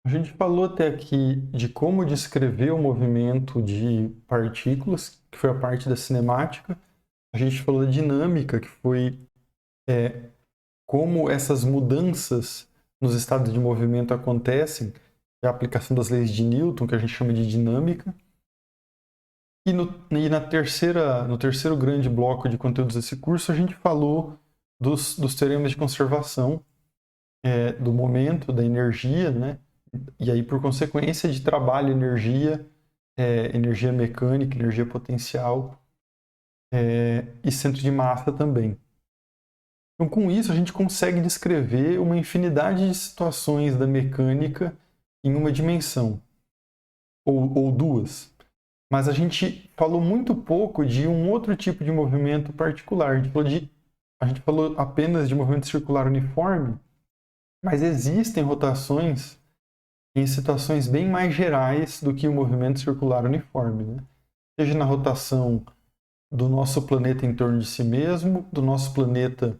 A gente falou até aqui de como descrever o movimento de partículas, que foi a parte da cinemática. A gente falou da dinâmica, que foi como essas mudanças nos estados de movimento acontecem, é a aplicação das leis de Newton, que a gente chama de dinâmica. No terceiro grande bloco de conteúdos desse curso, a gente falou dos teoremas de conservação, do momento, da energia, né? E aí, por consequência, de trabalho, energia, energia mecânica, energia potencial e centro de massa também. Então, com isso, a gente consegue descrever uma infinidade de situações da mecânica em uma dimensão, ou duas. Mas a gente falou muito pouco de um outro tipo de movimento particular. A gente falou apenas de movimento circular uniforme, mas existem rotações em situações bem mais gerais do que o movimento circular uniforme, né? Seja na rotação do nosso planeta em torno de si mesmo, do nosso planeta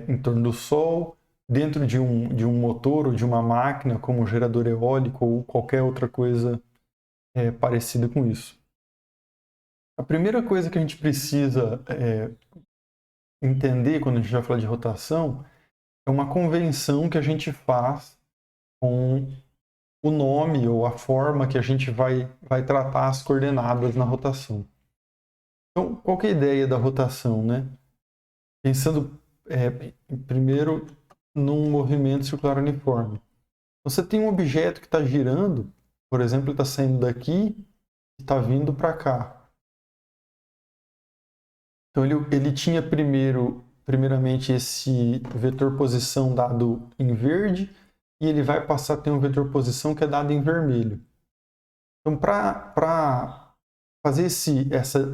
em torno do Sol, dentro de um motor ou de uma máquina, como um gerador eólico ou qualquer outra coisa parecida com isso. A primeira coisa que a gente precisa entender quando a gente vai falar de rotação é uma convenção que a gente faz com o nome ou a forma que a gente vai tratar as coordenadas na rotação. Então, qual que é a ideia da rotação, né? Pensando primeiro num movimento circular uniforme. Você tem um objeto que está girando, por exemplo, ele está saindo daqui e está vindo para cá. Então ele tinha primeiramente esse vetor posição dado em verde e ele vai passar a ter um vetor posição que é dado em vermelho. Então, para fazer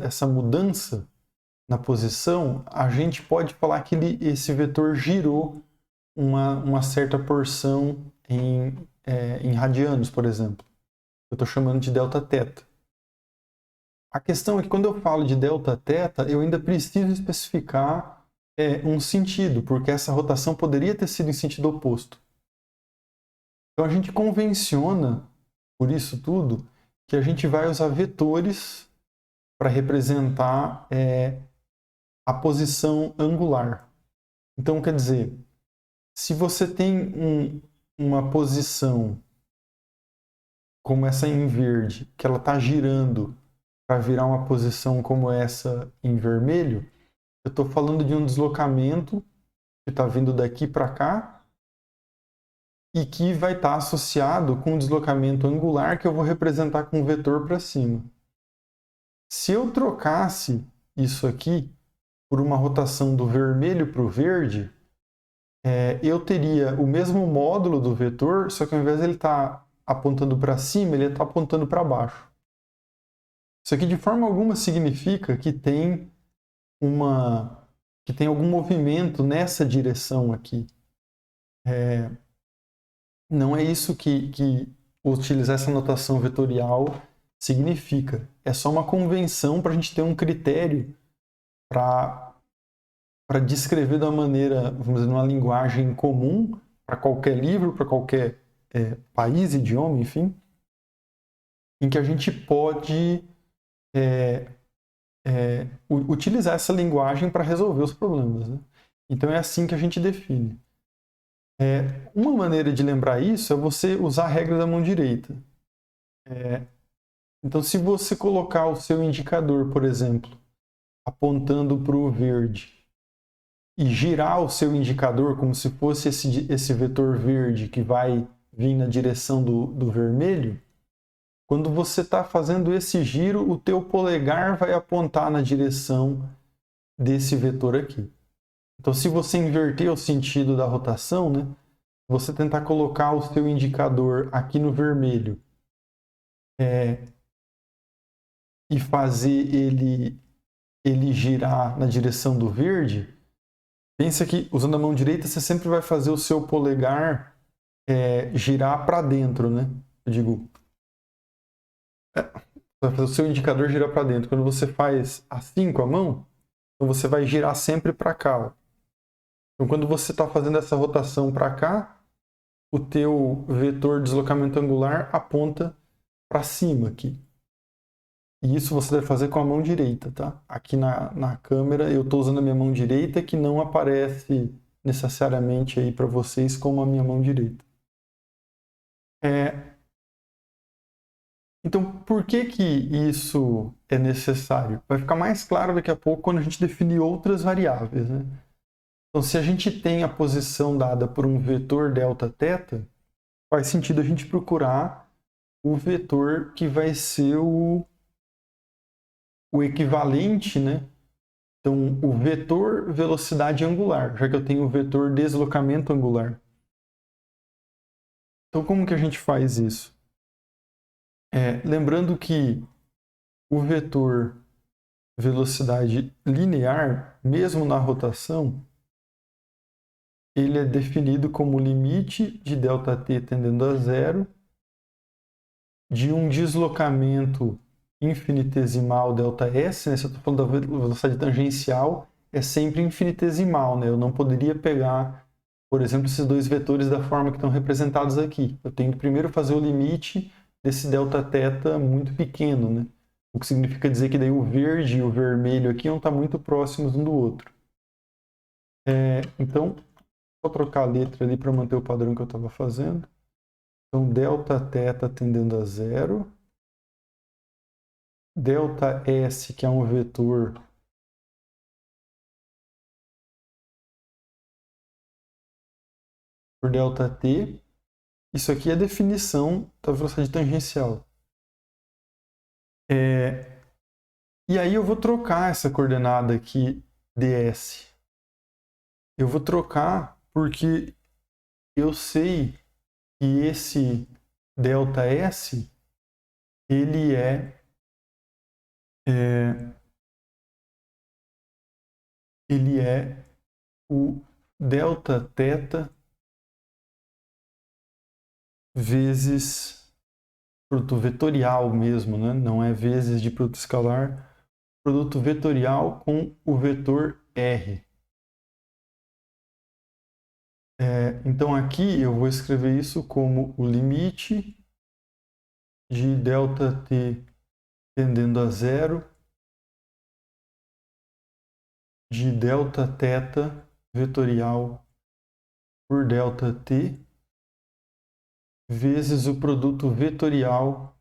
essa mudança na posição, a gente pode falar que esse vetor girou uma certa porção em radianos, por exemplo. Eu estou chamando de delta θ. A questão é que quando eu falo de delta θ, eu ainda preciso especificar um sentido, porque essa rotação poderia ter sido em sentido oposto. Então a gente convenciona, por isso tudo, que a gente vai usar vetores para representar a posição angular. Então, quer dizer, se você tem uma posição como essa em verde, que ela está girando para virar uma posição como essa em vermelho, eu estou falando de um deslocamento que está vindo daqui para cá e que vai estar associado com um deslocamento angular que eu vou representar com um vetor para cima. Se eu trocasse isso aqui por uma rotação do vermelho para o verde, eu teria o mesmo módulo do vetor, só que ao invés de ele estar apontando para cima, ele está apontando para baixo. Isso aqui de forma alguma significa que tem algum movimento nessa direção aqui. Não é isso que utilizar essa notação vetorial significa. É só uma convenção para a gente ter um critério para descrever da maneira, vamos dizer, numa linguagem comum para qualquer livro, para qualquer país, idioma, enfim, em que a gente pode utilizar essa linguagem para resolver os problemas, né? Então é assim que a gente define. Uma maneira de lembrar isso é você usar a regra da mão direita. Então, se você colocar o seu indicador, por exemplo, apontando para o verde e girar o seu indicador como se fosse esse vetor verde que vai vir na direção do vermelho, quando você está fazendo esse giro, o teu polegar vai apontar na direção desse vetor aqui. Então, se você inverter o sentido da rotação, né, você tentar colocar o seu indicador aqui no vermelho e fazer ele girar na direção do verde, pensa que usando a mão direita você sempre vai fazer o seu polegar girar para dentro, né? Eu digo, vai fazer o seu indicador girar para dentro. Quando você faz assim com a mão, então você vai girar sempre para cá. Ó. Então, quando você está fazendo essa rotação para cá, o teu vetor de deslocamento angular aponta para cima aqui. E isso você deve fazer com a mão direita, tá? Aqui na câmera eu estou usando a minha mão direita, que não aparece necessariamente aí para vocês como a minha mão direita. Então, por que que isso é necessário? Vai ficar mais claro daqui a pouco quando a gente definir outras variáveis, né? Então, se a gente tem a posição dada por um vetor delta-θ, faz sentido a gente procurar o vetor que vai ser o equivalente, né? Então, o vetor velocidade angular, já que eu tenho o vetor deslocamento angular. Então, como que a gente faz isso? Lembrando que o vetor velocidade linear, mesmo na rotação, ele é definido como limite de ΔT tendendo a zero de um deslocamento infinitesimal ΔS, né? Se eu estou falando da velocidade tangencial, é sempre infinitesimal, né? Eu não poderia pegar, por exemplo, esses dois vetores da forma que estão representados aqui. Eu tenho que primeiro fazer o limite desse Δθ muito pequeno, né? O que significa dizer que daí o verde e o vermelho aqui vão estar muito próximos um do outro. Então, vou trocar a letra ali para manter o padrão que eu estava fazendo. Então, Δθ tendendo a zero. ΔS, que é um vetor por ΔT. Isso aqui é a definição da velocidade tangencial. E aí eu vou trocar essa coordenada aqui, ds. Eu vou trocar porque eu sei que esse ΔS, ele é o Δθ vezes produto vetorial mesmo, né? Não é vezes de produto escalar, produto vetorial com o vetor R. Então aqui eu vou escrever isso como o limite de ΔT tendendo a zero de Δθ vetorial por ΔT vezes o produto vetorial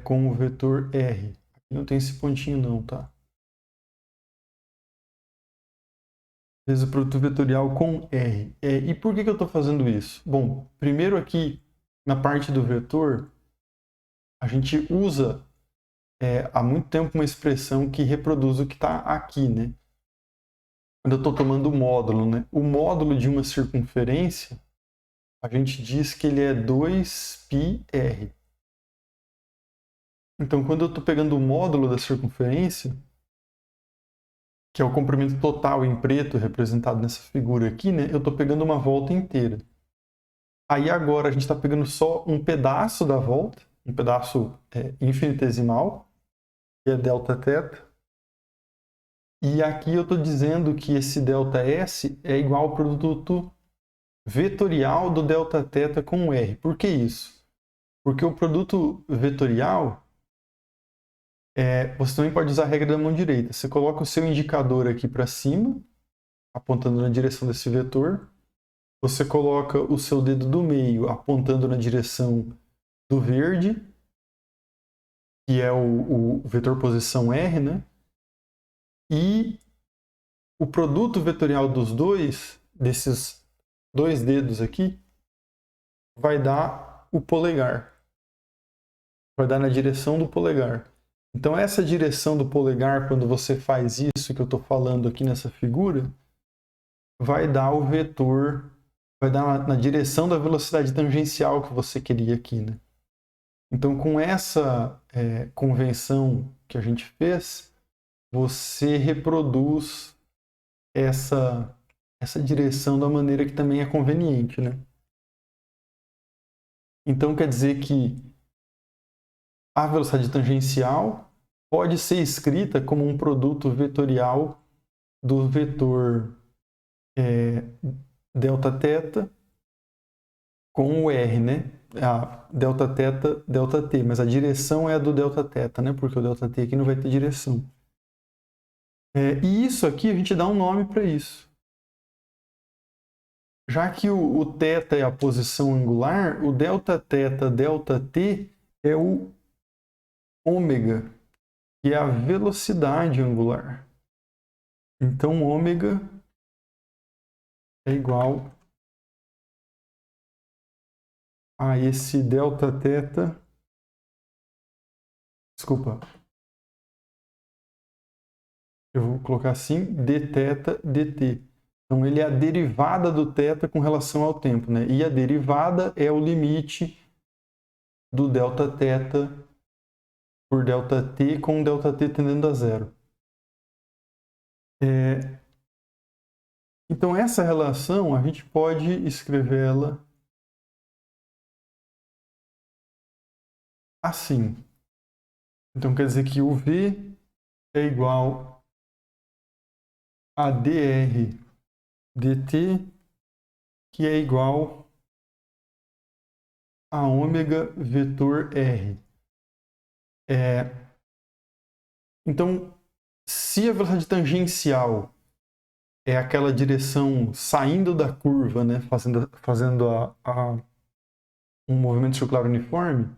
com o vetor R. Aqui não tem esse pontinho não, tá? Vezes o produto vetorial com R. E por que eu estou fazendo isso? Bom, primeiro aqui na parte do vetor, a gente usa há muito tempo uma expressão que reproduz o que está aqui, né? Quando eu estou tomando o módulo, né? O módulo de uma circunferência, a gente diz que ele é 2πr. Então, quando eu estou pegando o módulo da circunferência, que é o comprimento total em preto representado nessa figura aqui, né? Eu estou pegando uma volta inteira. Aí agora a gente está pegando só um pedaço da volta, um pedaço infinitesimal, que é Δθ. E aqui eu estou dizendo que esse ΔS é igual ao produto vetorial do Δθ com R. Por que isso? Porque o produto vetorial, você também pode usar a regra da mão direita. Você coloca o seu indicador aqui para cima, apontando na direção desse vetor. Você coloca o seu dedo do meio apontando na direção do verde, que é o vetor posição R, né? E o produto vetorial dos dois, desses dois dedos aqui, vai dar o polegar. Vai dar na direção do polegar. Então essa direção do polegar, quando você faz isso que eu estou falando aqui nessa figura, vai dar o vetor, vai dar na direção da velocidade tangencial que você queria aqui, né? Então com essa convenção que a gente fez, você reproduz essa direção da maneira que também é conveniente, né? Então quer dizer que a velocidade tangencial pode ser escrita como um produto vetorial do vetor Δθ com o R, né? A delta θ, delta t, mas a direção é a do delta θ, né? Porque o delta t aqui não vai ter direção. E isso aqui, a gente dá um nome para isso. Já que o θ é a posição angular, o delta θ, delta t é o ômega, que é a velocidade angular. Então, ômega é igual a esse delta θ, desculpa, eu vou colocar assim, dθ, dt. Então, ele é a derivada do θ com relação ao tempo, né? E a derivada é o limite do delta θ por delta t com delta t tendendo a zero. Então, essa relação, a gente pode escrevê-la assim. Então, quer dizer que o V é igual a dr dt, que é igual a ômega vetor r. Então, se a velocidade tangencial é aquela direção saindo da curva, né, fazendo um movimento circular uniforme,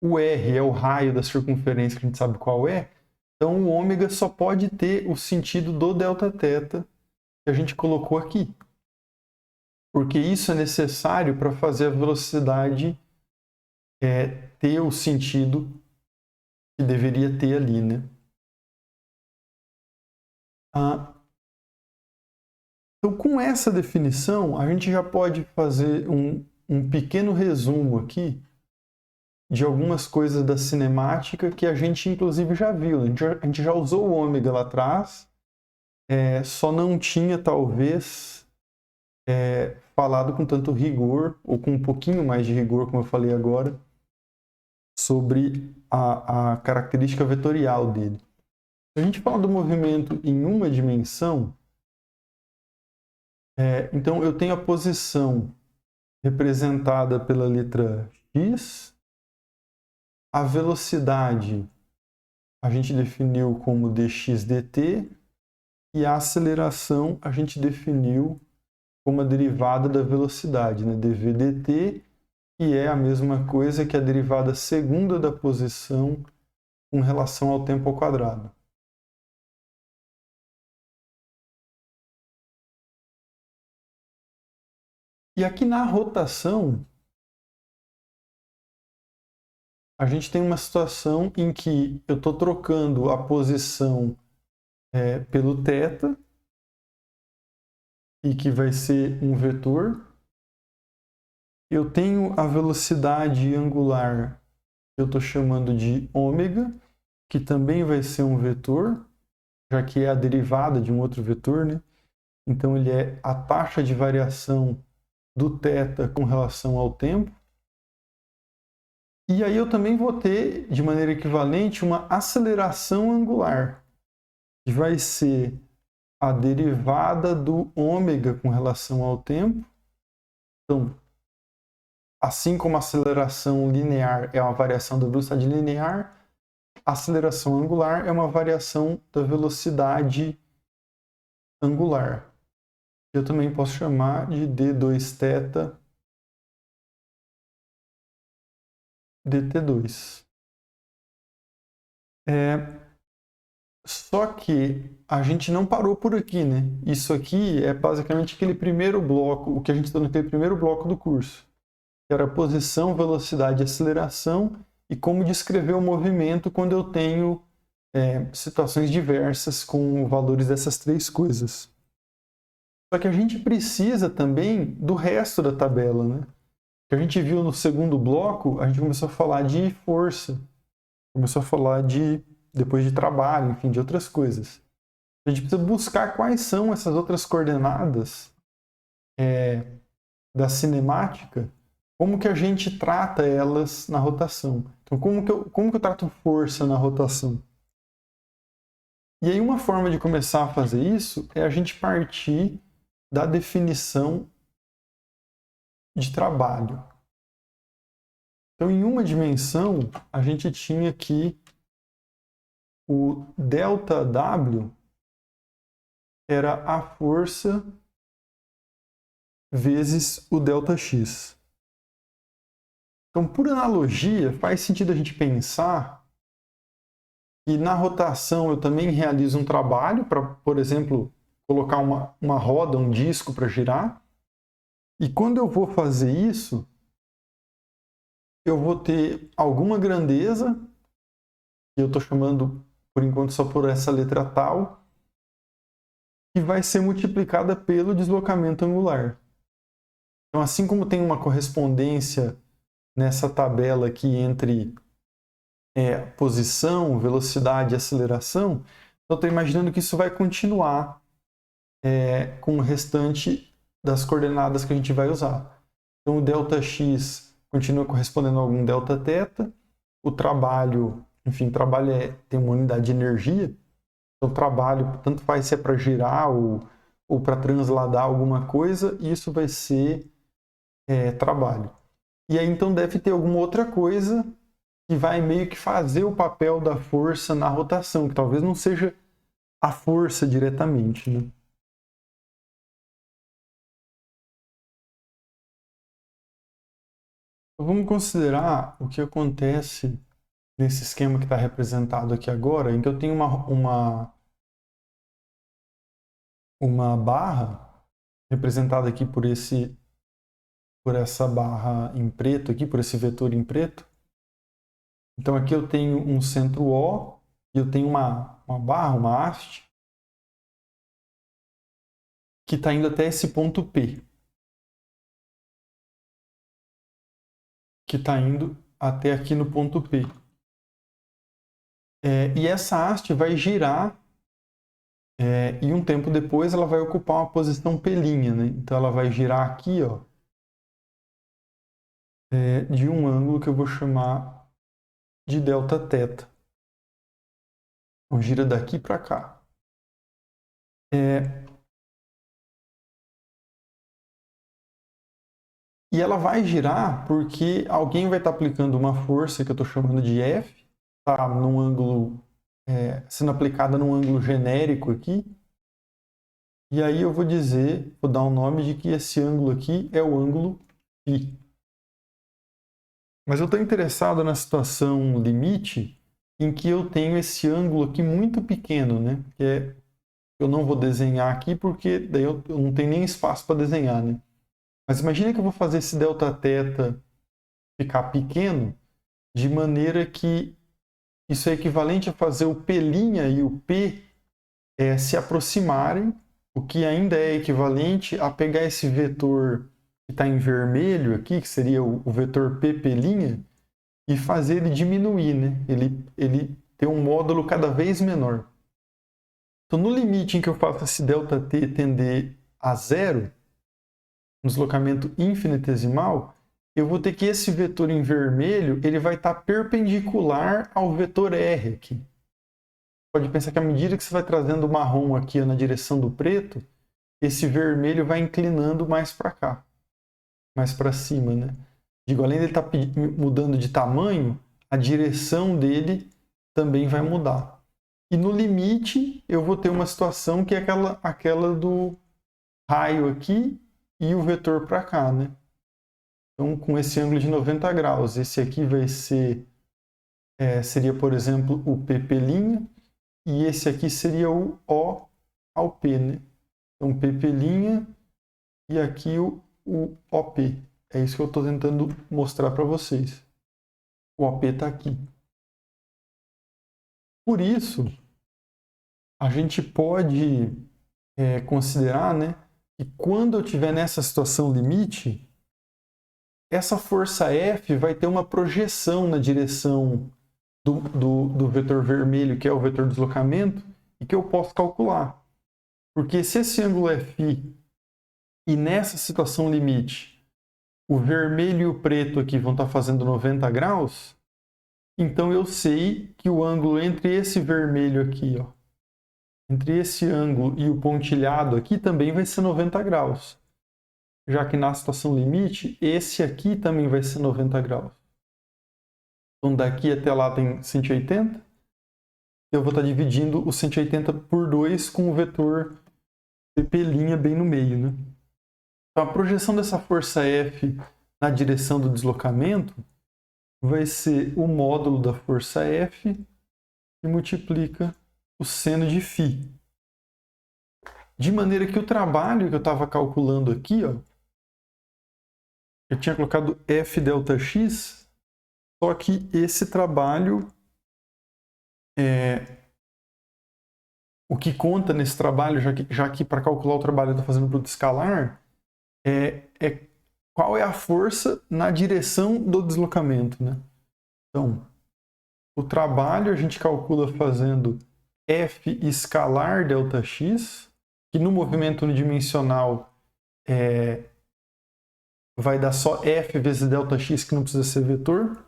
o r é o raio da circunferência, que a gente sabe qual é, então o ômega só pode ter o sentido do delta θ que a gente colocou aqui. Porque isso é necessário para fazer a velocidade ter o sentido que deveria ter ali, né? Então, com essa definição, a gente já pode fazer um pequeno resumo aqui de algumas coisas da cinemática que a gente, inclusive, já viu. A gente já usou o ômega lá atrás, só não tinha, talvez, falado com tanto rigor, ou com um pouquinho mais de rigor, como eu falei agora, sobre a característica vetorial dele. Se a gente fala do movimento em uma dimensão, então eu tenho a posição representada pela letra x, a velocidade a gente definiu como dx dt, e a aceleração a gente definiu como a derivada da velocidade, né? dv dt, que é a mesma coisa que a derivada segunda da posição com relação ao tempo ao quadrado. E aqui na rotação, a gente tem uma situação em que eu estou trocando a posição pelo θ, e que vai ser um vetor. Eu tenho a velocidade angular, que eu estou chamando de ômega, que também vai ser um vetor, já que é a derivada de um outro vetor, né? Então ele é a taxa de variação do θ com relação ao tempo. E aí eu também vou ter, de maneira equivalente, uma aceleração angular, que vai ser a derivada do ômega com relação ao tempo. Então, assim como a aceleração linear é uma variação da velocidade linear, a aceleração angular é uma variação da velocidade angular. Eu também posso chamar de d2θ dt2. Só que a gente não parou por aqui, né? Isso aqui é basicamente aquele primeiro bloco, o que a gente está naquele primeiro bloco do curso, que era posição, velocidade e aceleração, e como descrever o movimento quando eu tenho situações diversas com valores dessas três coisas. Só que a gente precisa também do resto da tabela, né? O que a gente viu no segundo bloco, a gente começou a falar de força, começou a falar depois de trabalho, enfim, de outras coisas. A gente precisa buscar quais são essas outras coordenadas da cinemática, como que a gente trata elas na rotação. Então, como que eu trato força na rotação? E aí uma forma de começar a fazer isso é a gente partir da definição de trabalho. Então, em uma dimensão, a gente tinha aqui o ΔW era a força vezes o ΔX. Então, por analogia, faz sentido a gente pensar que na rotação eu também realizo um trabalho para, por exemplo, colocar uma roda, um disco para girar. E quando eu vou fazer isso, eu vou ter alguma grandeza, que eu estou chamando por enquanto só por essa letra tal, que vai ser multiplicada pelo deslocamento angular. Então, assim como tem uma correspondência nessa tabela aqui entre posição, velocidade e aceleração, eu estou imaginando que isso vai continuar com o restante das coordenadas que a gente vai usar. Então, o ΔX continua correspondendo a algum Δθ, o trabalho, enfim, trabalho tem uma unidade de energia, então trabalho, tanto faz se é para girar ou para transladar alguma coisa, isso vai ser trabalho. E aí então deve ter alguma outra coisa que vai meio que fazer o papel da força na rotação, que talvez não seja a força diretamente, né? Então, vamos considerar o que acontece nesse esquema que está representado aqui agora, em que eu tenho uma barra representada aqui por essa barra em preto aqui, por esse vetor em preto. Então aqui eu tenho um centro O e eu tenho uma barra, uma haste, que está indo até esse ponto P. Que está indo até aqui no ponto P. E essa haste vai girar e um tempo depois ela vai ocupar uma posição P', né? Então ela vai girar aqui, ó, de um ângulo que eu vou chamar de Δθ. Então gira daqui para cá. E ela vai girar porque alguém vai estar aplicando uma força que eu estou chamando de F, tá num ângulo, sendo aplicada num ângulo genérico aqui. E aí eu vou dar um nome de que esse ângulo aqui é o ângulo φ. Mas eu estou interessado na situação limite em que eu tenho esse ângulo aqui muito pequeno, né? Eu não vou desenhar aqui porque daí eu não tenho nem espaço para desenhar, né? Mas imagina que eu vou fazer esse Δθ ficar pequeno, de maneira que isso é equivalente a fazer o P' e o P se aproximarem, o que ainda é equivalente a pegar esse vetor que está em vermelho aqui, que seria o vetor P', e fazer ele diminuir, né? Ele ter um módulo cada vez menor. Então, no limite em que eu faço esse ΔT tender a zero, no deslocamento infinitesimal, eu vou ter que esse vetor em vermelho ele vai estar perpendicular ao vetor R aqui. Pode pensar que à medida que você vai trazendo o marrom aqui na direção do preto, esse vermelho vai inclinando mais para cá, mais para cima, né? Digo, além de ele estar mudando de tamanho, a direção dele também vai mudar. E no limite, eu vou ter uma situação que é aquela do raio aqui e o vetor para cá, né? Então, com esse ângulo de 90 graus, esse aqui vai ser, seria, por exemplo, o P', e esse aqui seria o O ao P, né? Então, P' e aqui o OP. É isso que eu estou tentando mostrar para vocês. O OP está aqui. Por isso, a gente pode considerar, né, que quando eu estiver nessa situação limite, essa força F vai ter uma projeção na direção do vetor vermelho, que é o vetor de deslocamento, e que eu posso calcular. Porque se esse ângulo é φ e nessa situação limite o vermelho e o preto aqui vão estar fazendo 90 graus, então eu sei que o ângulo entre esse vermelho aqui, ó, entre esse ângulo e o pontilhado aqui também vai ser 90 graus. já que na situação limite, esse aqui também vai ser 90 graus. Então daqui até lá tem 180. Eu vou estar dividindo o 180 por 2 com o vetor pp' bem no meio, né? Então a projeção dessa força F na direção do deslocamento vai ser o módulo da força F que multiplica o seno de φ. De maneira que o trabalho que eu estava calculando aqui, ó, eu tinha colocado F ΔX, só que esse trabalho, o que conta nesse trabalho, já que para calcular o trabalho eu estou fazendo produto escalar, é qual é a força na direção do deslocamento, né? Então, o trabalho a gente calcula fazendo F escalar ΔX, que no movimento unidimensional vai dar só F vezes ΔX, que não precisa ser vetor.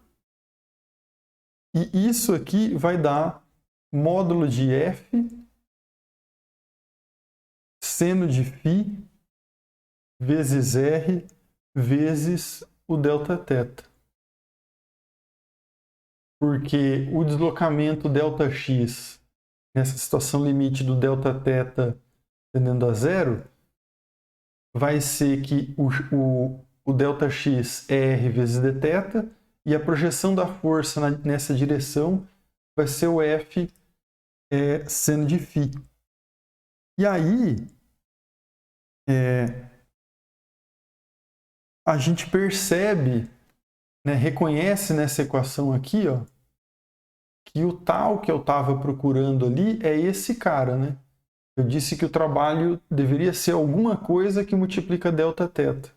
E isso aqui vai dar módulo de F seno de φ vezes R vezes o Δθ. Porque o deslocamento ΔX nessa situação limite do Δθ tendendo a zero vai ser que o ΔX é R vezes dθ e a projeção da força nessa direção vai ser o F seno de φ. E aí a gente percebe, né, reconhece nessa equação aqui, ó, que o tal que eu estava procurando ali é esse cara, né? Eu disse que o trabalho deveria ser alguma coisa que multiplica Δθ.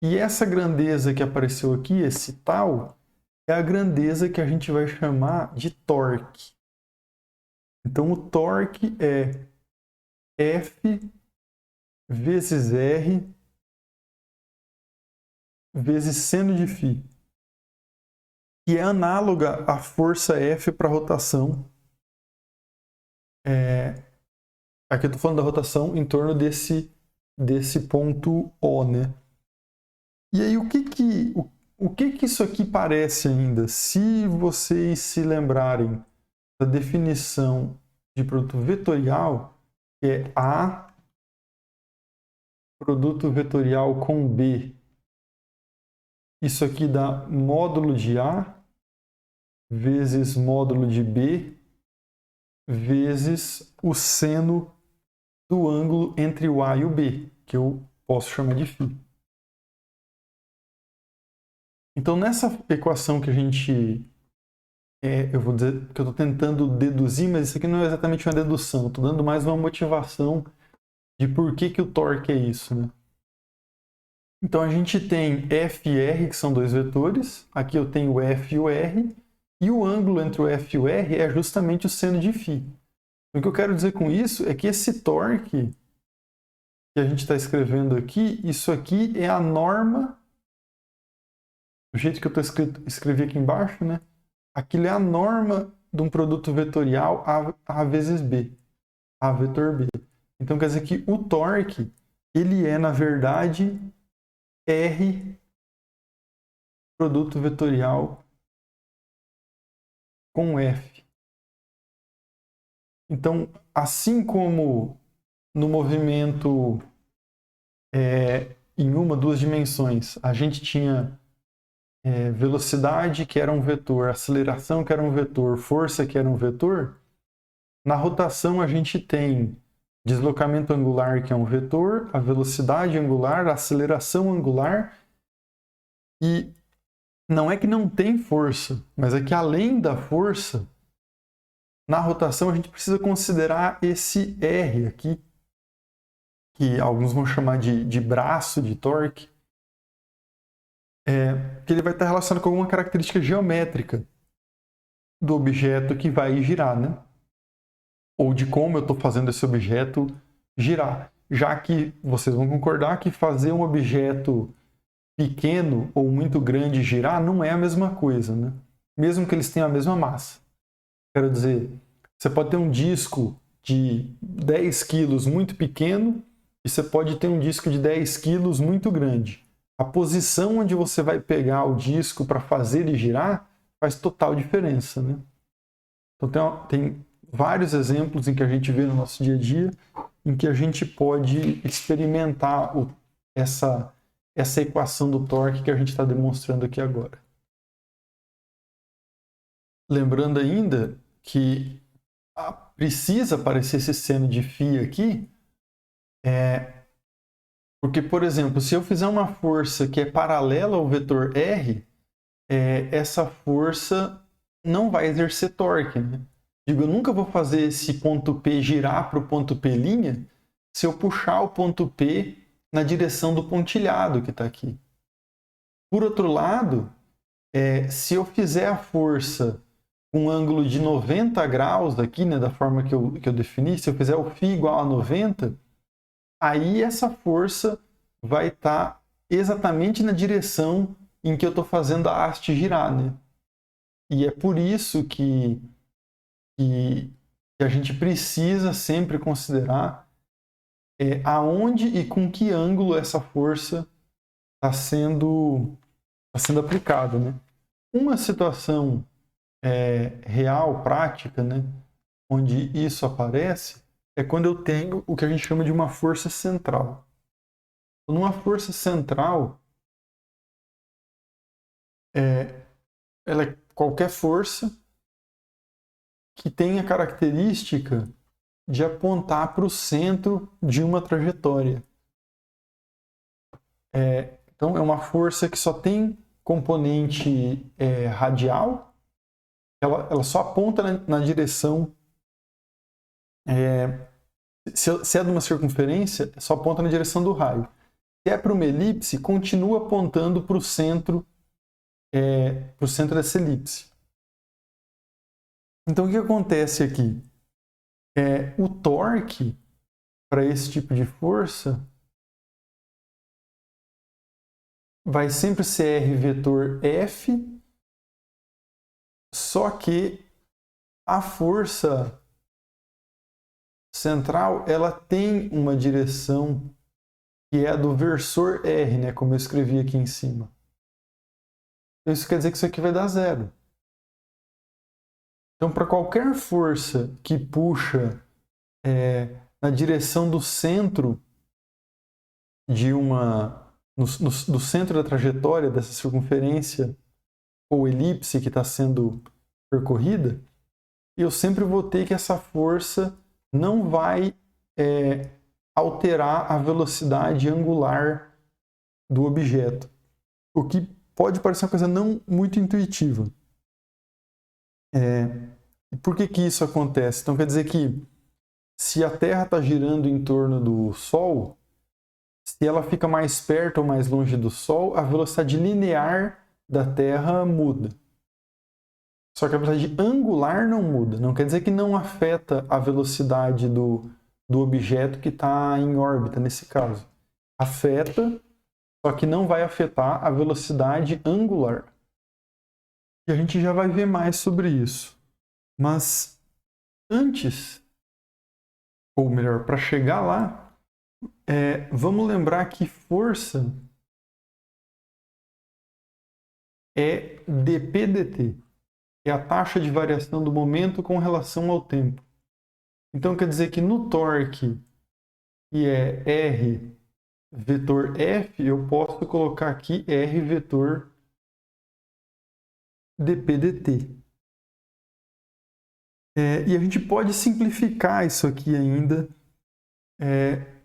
E essa grandeza que apareceu aqui, esse tal, é a grandeza que a gente vai chamar de torque. Então o torque é F vezes R vezes seno de φ, que é análoga à força F para a rotação. Aqui eu estou falando da rotação em torno desse ponto O, né? E aí o que isso aqui parece ainda? Se vocês se lembrarem da definição de produto vetorial, que é A produto vetorial com B, isso aqui dá módulo de A vezes módulo de B vezes o seno do ângulo entre o A e o B, que eu posso chamar de φ. Então, nessa equação que a gente... eu vou dizer que eu estou tentando deduzir, mas isso aqui não é exatamente uma dedução. Estou dando mais uma motivação de por que o torque é isso, né? Então, a gente tem F e R, que são dois vetores. Aqui eu tenho o F e o R. E o ângulo entre o F e o R é justamente o seno de φ. O que eu quero dizer com isso é que esse torque que a gente está escrevendo aqui, isso aqui é a norma, do jeito que eu escrevi aqui embaixo, né? Aquilo é a norma de um produto vetorial A vezes B, A vetor B. Então quer dizer que o torque, ele é, na verdade, R produto vetorial com F. Então, assim como no movimento em uma, duas dimensões, a gente tinha velocidade, que era um vetor, aceleração, que era um vetor, força, que era um vetor, na rotação a gente tem deslocamento angular, que é um vetor, a velocidade angular, a aceleração angular, e não é que não tem força, mas é que além da força, na rotação a gente precisa considerar esse R aqui, que alguns vão chamar de braço de torque, que ele vai estar relacionado com alguma característica geométrica do objeto que vai girar, né? Ou de como eu estou fazendo esse objeto girar. Já que vocês vão concordar que fazer um objeto pequeno ou muito grande girar não é a mesma coisa, né? Mesmo que eles tenham a mesma massa. Quero dizer, você pode ter um disco de 10 quilos muito pequeno e você pode ter um disco de 10 quilos muito grande. A posição onde você vai pegar o disco para fazer ele girar faz total diferença, né? Então tem vários exemplos em que a gente vê no nosso dia a dia em que a gente pode experimentar essa equação do torque que a gente está demonstrando aqui agora. Lembrando ainda que precisa aparecer esse seno de φ aqui, porque, por exemplo, se eu fizer uma força que é paralela ao vetor R, essa força não vai exercer torque, né? Digo, eu nunca vou fazer esse ponto P girar para o ponto P' se eu puxar o ponto P na direção do pontilhado que está aqui. Por outro lado, se eu fizer a força com um ângulo de 90 graus aqui, né, da forma que eu defini, se eu fizer o φ igual a 90, aí essa força vai estar exatamente na direção em que eu estou fazendo a haste girar, né? E é por isso que a gente precisa sempre considerar aonde e com que ângulo essa força está sendo aplicada, né? Uma situação real, prática, né, onde isso aparece, é quando eu tenho o que a gente chama de uma força central. Numa força central, ela é qualquer força que tem a característica de apontar para o centro de uma trajetória. Então, é uma força que só tem componente radial, ela só aponta na direção. Se é de uma circunferência, só aponta na direção do raio. Se é para uma elipse, continua apontando para o centro dessa elipse. Então, o que acontece aqui? O torque para esse tipo de força vai sempre ser R vetor F, só que a força central ela tem uma direção que é a do versor R, né, como eu escrevi aqui em cima. Então, isso quer dizer que isso aqui vai dar zero. Então, para qualquer força que puxa na direção do centro do centro da trajetória dessa circunferência ou elipse que está sendo percorrida, eu sempre vou ter que essa força não vai alterar a velocidade angular do objeto, o que pode parecer uma coisa não muito intuitiva. Por que isso acontece? Então quer dizer que se a Terra está girando em torno do Sol, se ela fica mais perto ou mais longe do Sol, a velocidade linear da Terra muda. Só que a velocidade angular não muda. Não quer dizer que não afeta a velocidade do objeto que está em órbita, nesse caso. Afeta, só que não vai afetar a velocidade angular. E a gente já vai ver mais sobre isso. Mas antes, ou melhor, para chegar lá, vamos lembrar que força é dp/dt. É a taxa de variação do momento com relação ao tempo. Então quer dizer que no torque, que é R vetor F, eu posso colocar aqui R vetor dp/dt. E a gente pode simplificar isso aqui ainda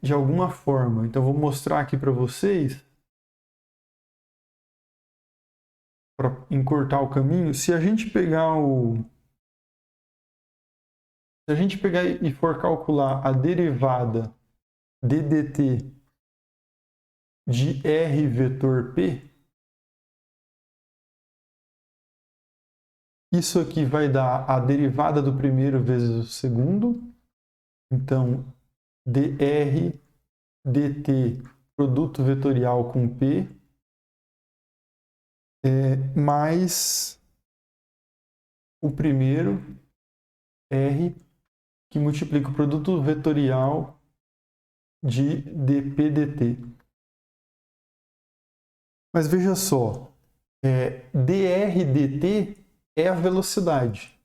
de alguma forma. Então vou mostrar aqui para vocês, para encurtar o caminho. Se a gente pegar e for calcular a derivada de dt de R vetor P, isso aqui vai dar a derivada do primeiro vezes o segundo. Então, dr dt produto vetorial com P mais o primeiro R que multiplica o produto vetorial de dp dt. Mas veja só, dr dt é a velocidade.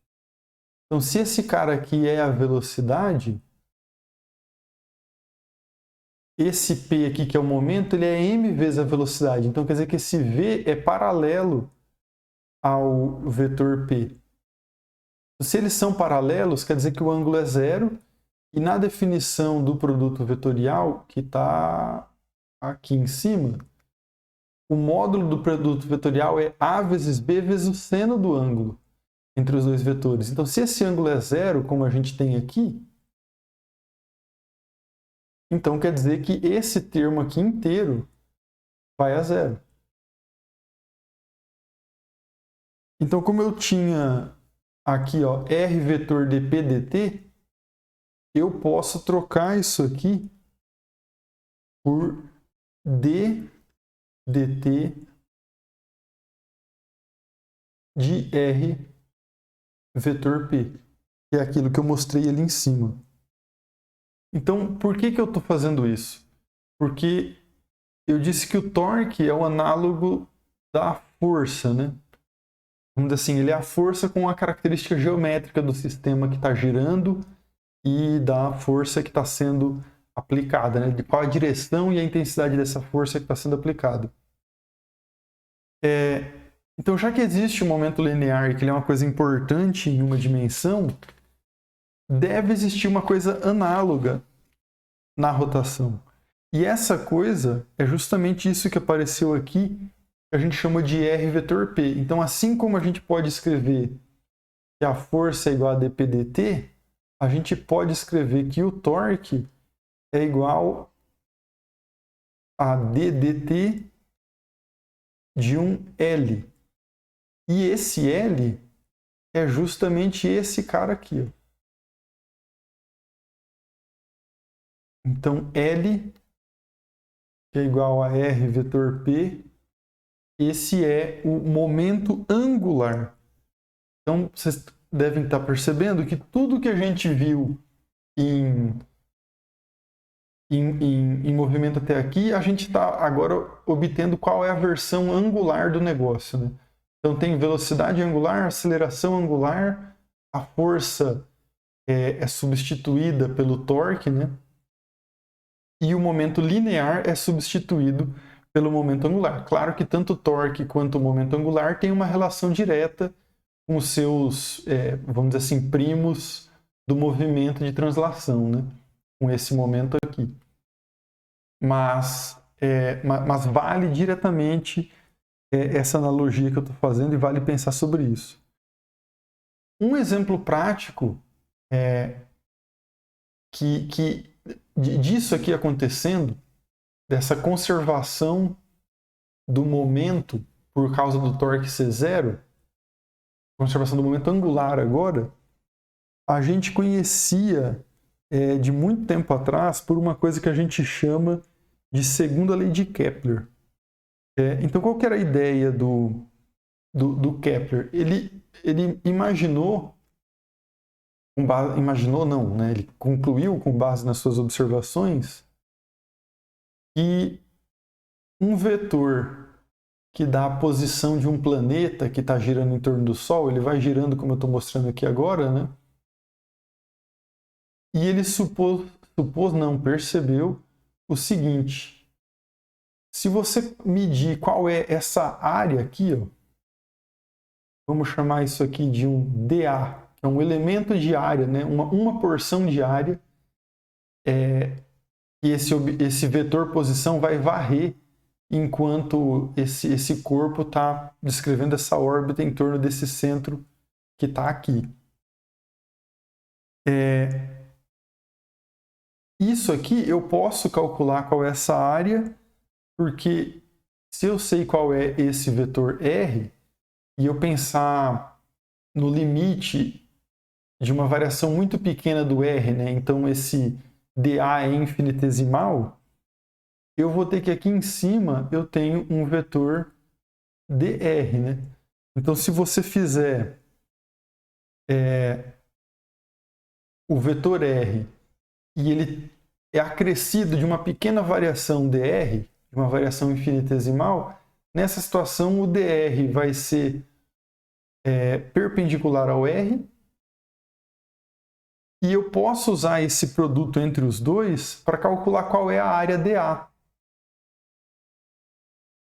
Então, se esse cara aqui é a velocidade, esse p aqui, que é o momento, ele é m vezes a velocidade. Então, quer dizer que esse v é paralelo ao vetor p. Se eles são paralelos, quer dizer que o ângulo é zero, e na definição do produto vetorial, que está aqui em cima, o módulo do produto vetorial é a vezes b vezes o seno do ângulo entre os dois vetores. Então, se esse ângulo é zero, como a gente tem aqui, então quer dizer que esse termo aqui inteiro vai a zero. Então, como eu tinha aqui, ó, r vetor dp dt, eu posso trocar isso aqui por d dt de r vetor p, que é aquilo que eu mostrei ali em cima. Então, por que eu estou fazendo isso? Porque eu disse que o torque é o análogo da força, né? Vamos dizer assim, ele é a força com a característica geométrica do sistema que está girando e da força que está sendo aplicada, né? De qual a direção e a intensidade dessa força que está sendo aplicada. Então, já que existe um momento linear e que ele é uma coisa importante em uma dimensão, deve existir uma coisa análoga na rotação. E essa coisa é justamente isso que apareceu aqui, que a gente chama de R vetor P. Então, assim como a gente pode escrever que a força é igual a dp dt, a gente pode escrever que o torque é igual a ddt de um L. E esse L é justamente esse cara aqui, ó. Então, L, que é igual a R vetor P, esse é o momento angular. Então, vocês devem estar percebendo que tudo que a gente viu em movimento até aqui, a gente está agora obtendo qual é a versão angular do negócio, né? Então, tem velocidade angular, aceleração angular, a força é substituída pelo torque, né? E o momento linear é substituído pelo momento angular. Claro que tanto o torque quanto o momento angular têm uma relação direta com os seus, vamos dizer assim, primos do movimento de translação, né? Com esse momento aqui. Mas vale diretamente essa analogia que eu estou fazendo e vale pensar sobre isso. Um exemplo prático disso aqui acontecendo, dessa conservação do momento por causa do torque ser zero, conservação do momento angular agora, a gente conhecia de muito tempo atrás por uma coisa que a gente chama de segunda lei de Kepler. Então, qual que era a ideia do Kepler? Ele imaginou não, né? Ele concluiu com base nas suas observações que um vetor que dá a posição de um planeta que está girando em torno do Sol, ele vai girando como eu estou mostrando aqui agora, né? E ele percebeu o seguinte: se você medir qual é essa área aqui, ó, vamos chamar isso aqui de um dA, que é um elemento de área, né? uma porção de área, e esse vetor posição vai varrer enquanto esse corpo está descrevendo essa órbita em torno desse centro que está aqui. Isso aqui eu posso calcular qual é essa área, porque se eu sei qual é esse vetor R, e eu pensar no limite de uma variação muito pequena do R, né? Então esse dA é infinitesimal, eu vou ter que aqui em cima eu tenho um vetor dr, né? Então se você fizer o vetor R e ele é acrescido de uma pequena variação dr, de uma variação infinitesimal, nessa situação o dr vai ser perpendicular ao r, e eu posso usar esse produto entre os dois para calcular qual é a área dA.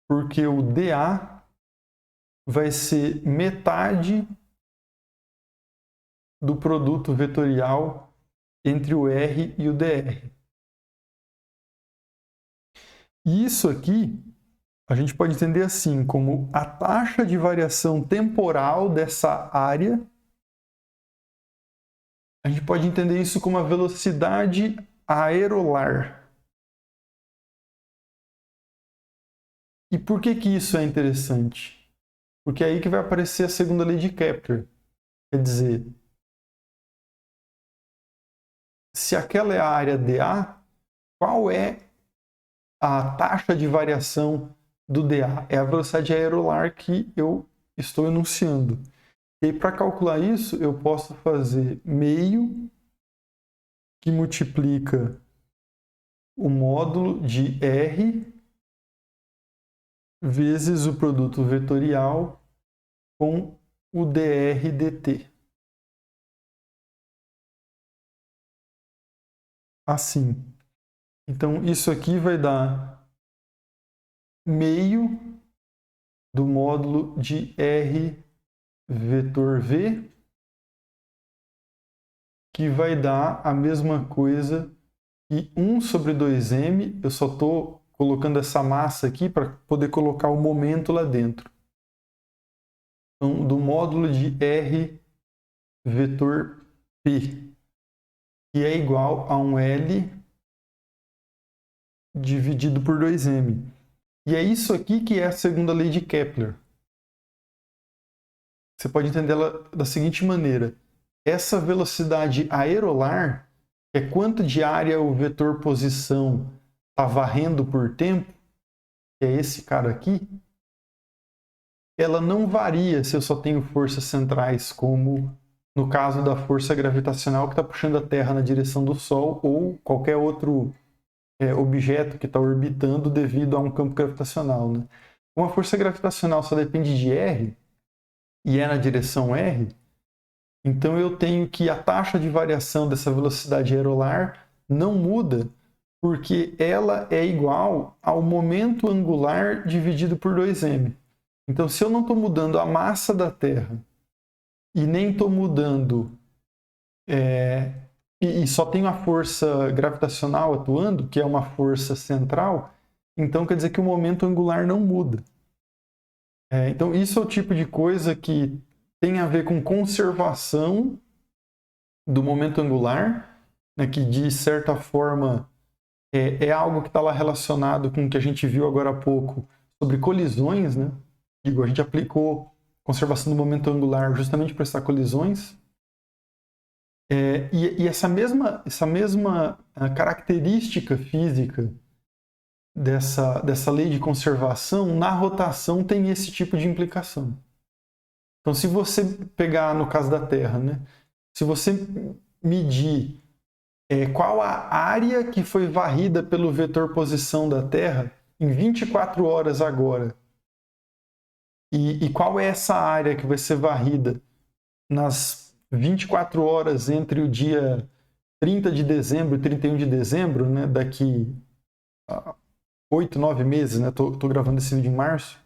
Porque o dA vai ser metade do produto vetorial entre o r e o dr. E isso aqui a gente pode entender assim, como a taxa de variação temporal dessa área. A gente pode entender isso como a velocidade aerolar. E por que isso é interessante? Porque é aí que vai aparecer a segunda lei de Kepler. Quer dizer, se aquela é a área dA, qual é a taxa de variação do dA? É a velocidade aerolar que eu estou enunciando. E para calcular isso, eu posso fazer meio que multiplica o módulo de R vezes o produto vetorial com o dr dt. Assim. Então, isso aqui vai dar meio do módulo de R vetor V, que vai dar a mesma coisa que 1 sobre 2m. Eu só estou colocando essa massa aqui para poder colocar o momento lá dentro. Então, do módulo de R vetor P, que é igual a um L dividido por 2m. E é isso aqui que é a segunda lei de Kepler. Você pode entendê-la da seguinte maneira. Essa velocidade aerolar, que é quanto de área o vetor posição está varrendo por tempo, que é esse cara aqui, ela não varia se eu só tenho forças centrais, como no caso da força gravitacional que está puxando a Terra na direção do Sol, ou qualquer outro objeto que está orbitando devido a um campo gravitacional. Né? Uma força gravitacional só depende de R, e é na direção R, então eu tenho que a taxa de variação dessa velocidade aerolar não muda, porque ela é igual ao momento angular dividido por 2m. Então, se eu não estou mudando a massa da Terra e nem estou mudando e só tenho a força gravitacional atuando, que é uma força central, então quer dizer que o momento angular não muda. Então, isso é o tipo de coisa que tem a ver com conservação do momento angular, né, que de certa forma é algo que está lá relacionado com o que a gente viu agora há pouco sobre colisões, né? A gente aplicou conservação do momento angular justamente para essas colisões. E essa mesma característica física dessa lei de conservação, na rotação tem esse tipo de implicação. Então, se você pegar no caso da Terra, né, se você medir qual a área que foi varrida pelo vetor posição da Terra em 24 horas agora, e qual é essa área que vai ser varrida nas 24 horas entre o dia 30 de dezembro e 31 de dezembro, né, daqui a 8, 9 meses, né, tô gravando esse vídeo em março,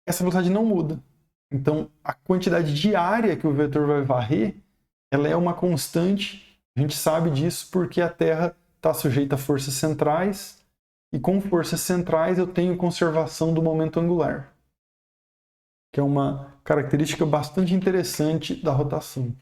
essa velocidade não muda. Então, a quantidade de área que o vetor vai varrer, ela é uma constante. A gente sabe disso porque a Terra está sujeita a forças centrais, e com forças centrais eu tenho conservação do momento angular, que é uma característica bastante interessante da rotação.